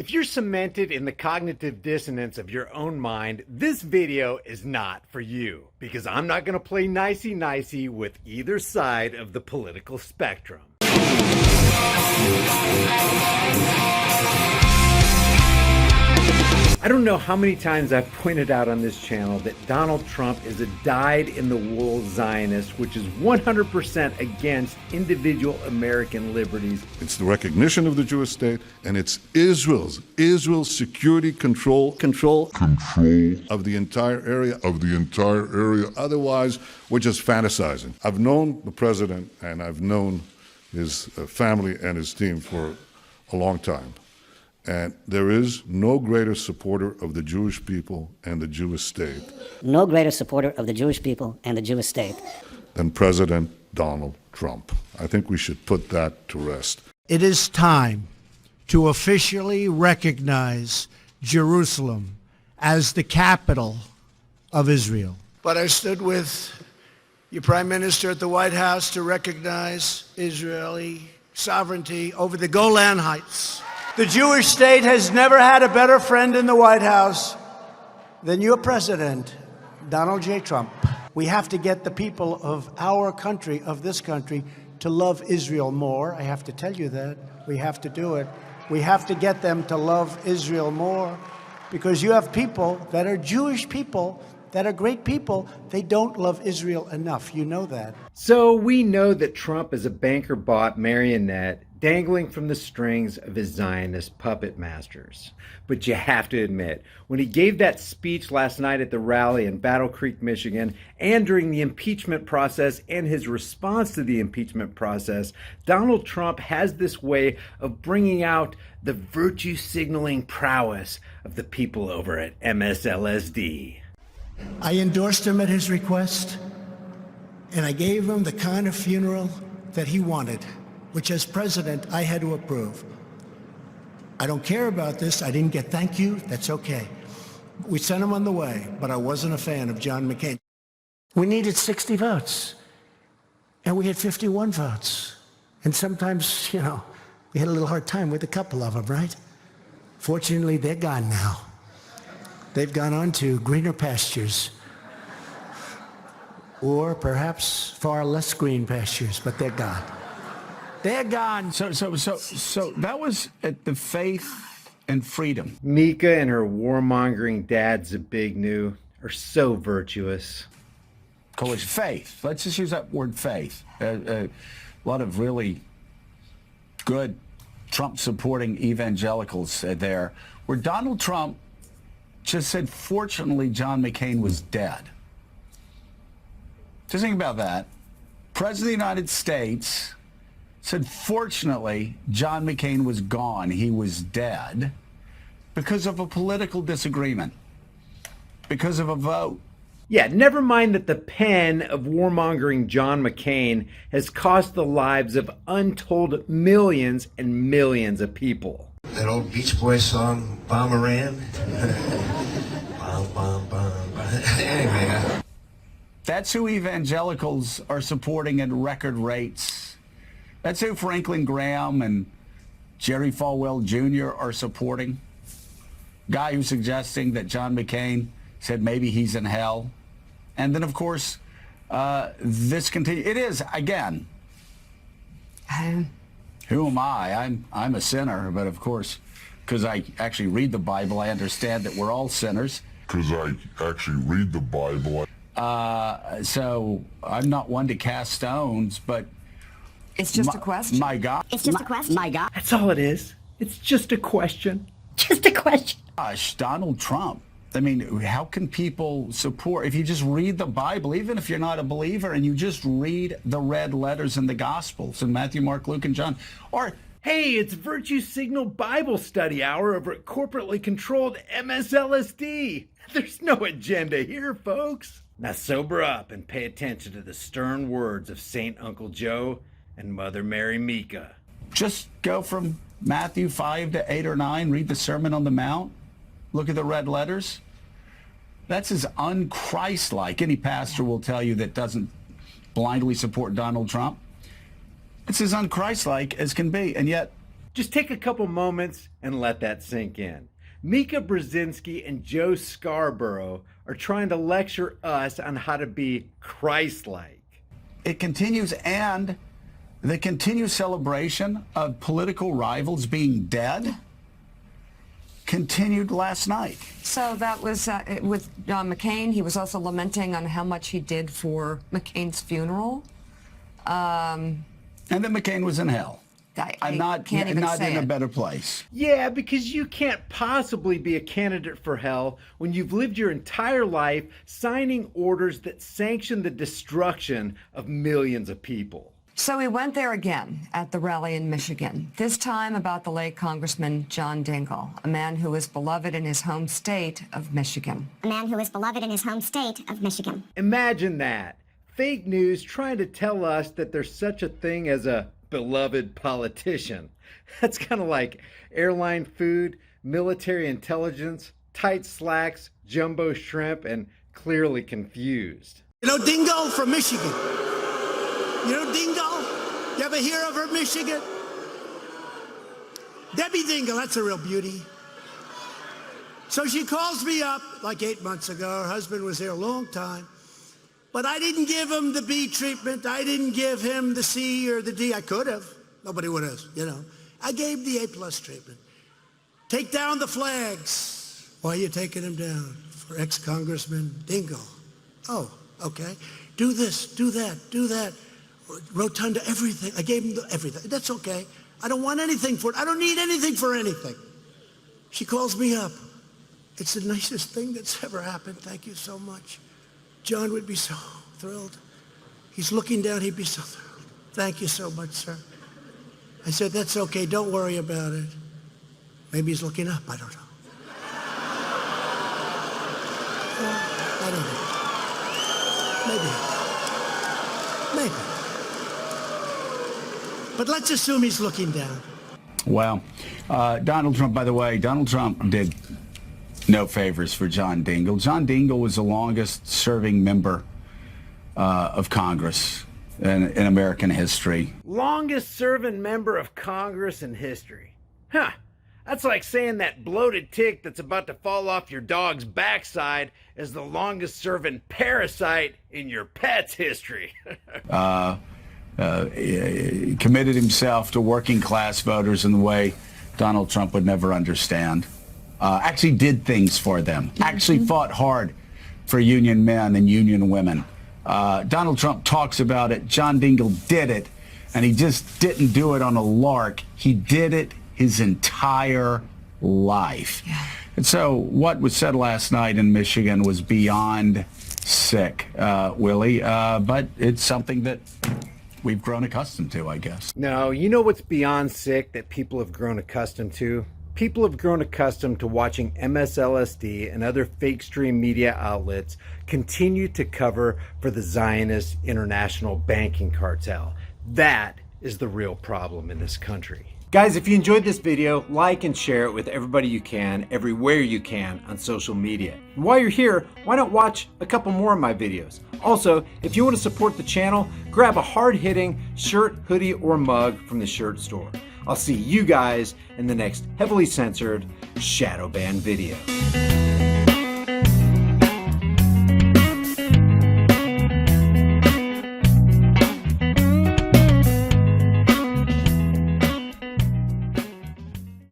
If you're cemented in the cognitive dissonance of your own mind, this video is not for you, because I'm not going to play nicey-nicey with either side of the political spectrum. I don't know how many times I've pointed out on this channel that Donald Trump is a dyed-in-the-wool Zionist, which is 100% against individual American liberties. It's the recognition of the Jewish state, and it's Israel's security control of the entire area. Otherwise, we're just fantasizing. I've known the president, and I've known his family and his team for a long time. And there is no greater supporter of the Jewish people and the Jewish state. No greater supporter of the Jewish people and the Jewish state than President Donald Trump. I think we should put that to rest. It is time to officially recognize Jerusalem as the capital of Israel. But I stood with your Prime Minister at the White House to recognize Israeli sovereignty over the Golan Heights. The Jewish state has never had a better friend in the White House than your president, Donald J. Trump. We have to get the people of our country, of this country, to love Israel more. I have to tell you that. We have to do it. We have to get them to love Israel more, because you have people that are Jewish people that are great people. They don't love Israel enough. You know that. So we know that Trump is a banker-bought marionette dangling from the strings of his Zionist puppet masters. But you have to admit, when he gave that speech last night at the rally in Battle Creek, Michigan, and during the impeachment process and his response to the impeachment process, Donald Trump has this way of bringing out the virtue signaling prowess of the people over at MSLSD. I endorsed him at his request, and I gave him the kind of funeral that he wanted, which as president, I had to approve. I don't care about this. I didn't get thank you. That's okay. We sent him on the way, but I wasn't a fan of John McCain. We needed 60 votes, and we had 51 votes. And sometimes, we had a little hard time with a couple of them, right? Fortunately, they're gone now. They've gone on to greener pastures, or perhaps far less green pastures, but they're gone. They're gone. So that was at the Faith and Freedom. Mika and her warmongering dad Zabignu are so virtuous. Coalition faith. Let's just use that word faith. A lot of really good Trump-supporting evangelicals there, where Donald Trump just said, fortunately, John McCain was dead. Just think about that. President of the United States said, fortunately, John McCain was gone. He was dead because of a political disagreement, because of a vote. Yeah, never mind that the pen of warmongering John McCain has cost the lives of untold millions and millions of people. That old Beach Boys song, Bomberan. Bom, bom, bom, bom. Anyway. That's who evangelicals are supporting at record rates. That's who Franklin Graham and Jerry Falwell Jr. are supporting. Guy who's suggesting that John McCain said maybe he's in hell. And then, of course, this continues. It is, again, who am I? I'm a sinner, but of course, because I actually read the Bible, I understand that we're all sinners. Because I actually read the Bible. So I'm not one to cast stones, but it's just a question. My God. It's just a question. My God. That's all it is. It's just a question. Just a question. Gosh, Donald Trump. I mean, how can people support, if you just read the Bible, even if you're not a believer, and you just read the red letters in the Gospels in Matthew, Mark, Luke, and John, or hey, it's Virtue Signal Bible Study Hour over at corporately controlled MSLSD. There's no agenda here, folks. Now sober up and pay attention to the stern words of Saint Uncle Joe and Mother Mary Mika. just go from Matthew 5 to 8 or 9, read the Sermon on the Mount, look at the red letters. That's as un-Christ-like. Any pastor will tell you that doesn't blindly support Donald Trump. It's as un-Christ-like as can be. And yet, Just take a couple moments and let that sink in. Mika Brzezinski and Joe Scarborough are trying to lecture us on how to be Christ-like. It continues, and the continued celebration of political rivals being dead continued last night. So that was with John McCain. He was also lamenting on how much he did for McCain's funeral. And then McCain was in hell. I'm not in a better place. Yeah, because you can't possibly be a candidate for hell when you've lived your entire life signing orders that sanction the destruction of millions of people. So we went there again at the rally in Michigan, this time about the late Congressman John Dingell, a man who is beloved in his home state of Michigan. A man who is beloved in his home state of Michigan. Imagine that. Fake news trying to tell us that there's such a thing as a beloved politician. That's kind of like airline food, military intelligence, tight slacks, jumbo shrimp, and clearly confused. You know Dingell from Michigan? You know Dingell? You ever hear of her, Michigan? Debbie Dingell, that's a real beauty. So she calls me up like 8 months ago. Her husband was there a long time. But I didn't give him the B treatment. I didn't give him the C or the D. I could have. Nobody would have, you know. I gave the A+ treatment. Take down the flags. Why are you taking them down? For ex-Congressman Dingell. Oh, okay. Do this, do that, do that. Rotunda, everything. I gave him everything. That's okay. I don't want anything for it. I don't need anything for anything. She calls me up. It's the nicest thing that's ever happened. Thank you so much. John would be so thrilled. He's looking down, he'd be so thrilled. Thank you so much, sir. I said, that's okay, don't worry about it. Maybe he's looking up, I don't know. I don't know. Maybe. But let's assume he's looking down. Well, Donald Trump, by the way, Donald Trump did no favors for John Dingell. John Dingell was the longest serving member of Congress in American history. Longest serving member of Congress in history. Huh. That's like saying that bloated tick that's about to fall off your dog's backside is the longest serving parasite in your pet's history. He committed himself to working class voters in the way Donald Trump would never understand. Actually did things for them, actually fought hard for union men and union women. Donald Trump talks about it. John Dingell did it, and he just didn't do it on a lark. He did it his entire life. Yeah. And so what was said last night in Michigan was beyond sick, Willie, but it's something that we've grown accustomed to, I guess. No, you know what's beyond sick that people have grown accustomed to? People have grown accustomed to watching MSLSD and other fake stream media outlets continue to cover for the Zionist international banking cartel. That is the real problem in this country. Guys, if you enjoyed this video, like and share it with everybody you can, everywhere you can on social media. And while you're here, why not watch a couple more of my videos? Also, if you want to support the channel, grab a hard-hitting shirt, hoodie, or mug from the shirt store. I'll see you guys in the next heavily censored shadow ban video.